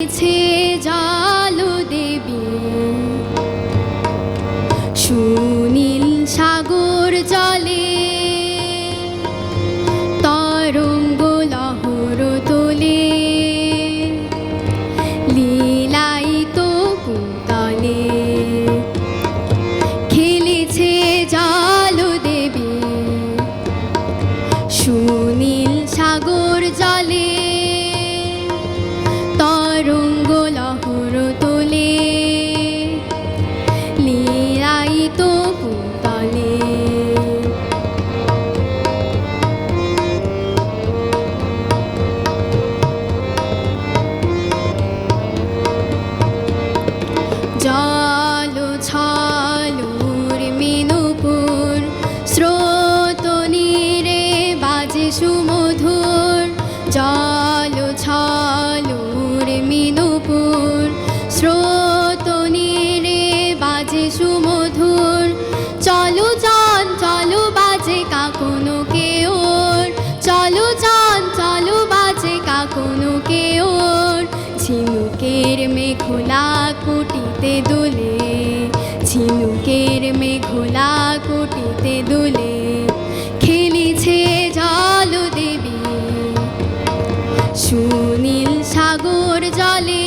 জল দেবী সুনীল সাগর জলে তরঙ্গ লহর তোলে লীলায়িত কুন্তলে খেলেছে জল দেবী সুনীল সাগর জলে তরঙ্গ লহর তোলে লীলায়িত কুন্তলে জল ছলুর মিনুপুর স্রোত নীরে বাজে সুমধুর জল ছলুর মিনুপুর স্রোত নীরে বাজে সুমধুর চলো জন চলো বাজে কাকনো কেওর চলো জন চলো বাজে কাকনো কেওর ঝিনুকের মেঘলা কুটিতে দুলে ঝিনুকের মেঘলা কুটিতে দুলে খেলেছে জল দেবী সুনীল সাগর জলে